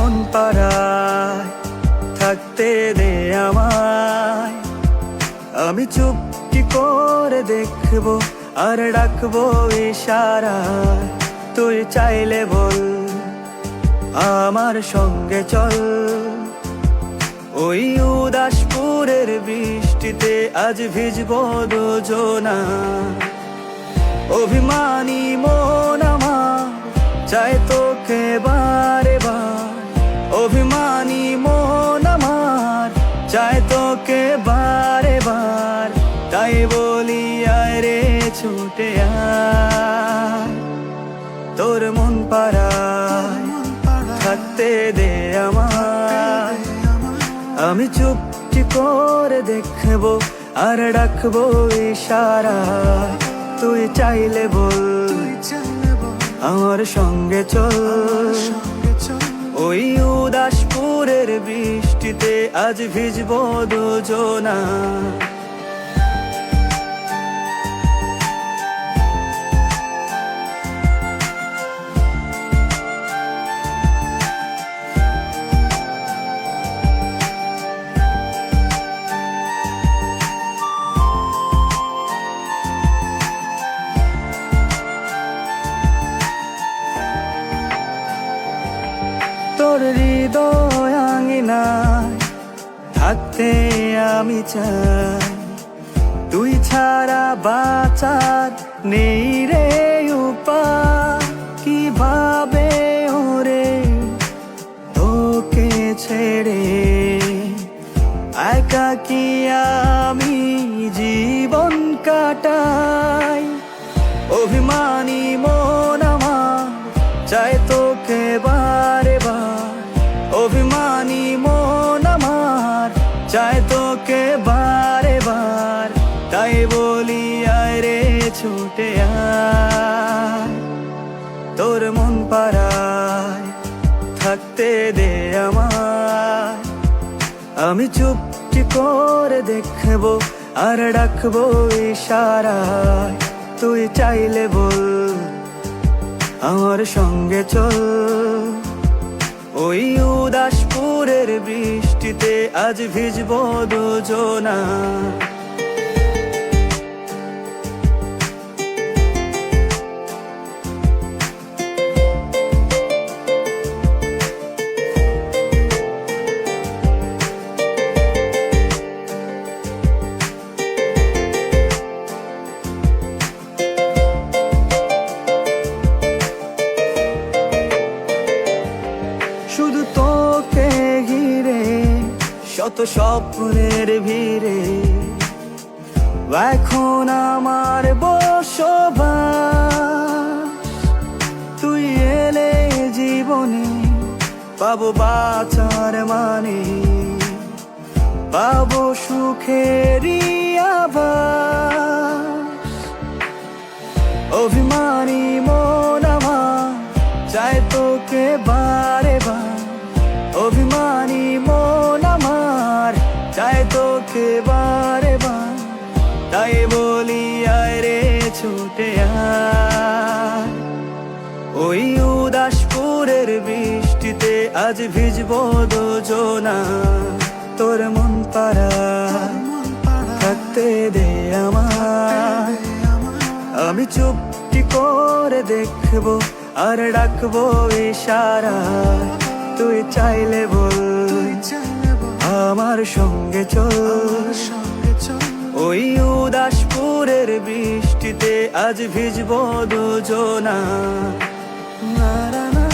মন পাড়ায় থাকতে দে আমায়, আমি চুপটি করে দেখবো আর ডাকবো ইশারায়। তুই চাইলে বল আমার সঙ্গে চল, ওই উদাসপুরের বৃষ্টিতে আজ ভিজবো দুজনা। অভিমানী মন আমার চাই তোকে বারে বার, অভিমানী মন আমার চাই তোকে বারে বার। তাই বলি আয় রে ছুটে আয়, তোর মন পাড়ায় থাকতে দে আমায়, আমি চুপটি করে দেখবো আর ডাকবো ইশারায়। তুই চাইলে বল আমার সঙ্গে চল, ওই উদাসপুরের বৃষ্টিতে আজ ভিজবো দুজনা। তোর হৃদয় আঙিনায় থাকতে আমি চাই, তুই ছাড়া বাঁচার নেই রে উপায়। কিভাবে ওরে তোকে ছেড়ে একাকী আমি জীবন কাটাই। অভিমানী মন আমার চাই তোকে বারে বার, অভিমানী মন আমার চাই তোকে বারে বার। তাই বলি আয় রে ছুটে আয়, তোর মন পাড়ায় থাকতে দে আমায়, আমি চুপটি করে দেখবো আর ডাকবো ইশারায়। তুই চাইলে বল আমার সঙ্গে চল, ওই উদাসপুরের বৃষ্টিতে আজ ভিজবো দুজনা। শুধু তোকে ঘিরে শত স্বপ্নের ভিড়ে, এখন আমার বসবাস। তুই এলে জীবনে পাবো বাঁচার মানে, পাবো সুখেরই আভাস। অভিমানী মন আমার চাই তোকে বারে বার, অভিমানী মন আমার চাই তোকে বারে বার। তাই বলি আয় রে ছুটে আয়, ওই উদাসপুরের বৃষ্টিতে আজ ভিজবো দুজনা। তোর মন পাড়ায় থাকতে দে আমায়, আমি চুপটি করে দেখবো আর ডাকবো ইশারায়। তুই চাইলে বল আমার সঙ্গে চল, ওই উদাসপুরের বৃষ্টিতে আজ ভিজবো দুজনা। না না না।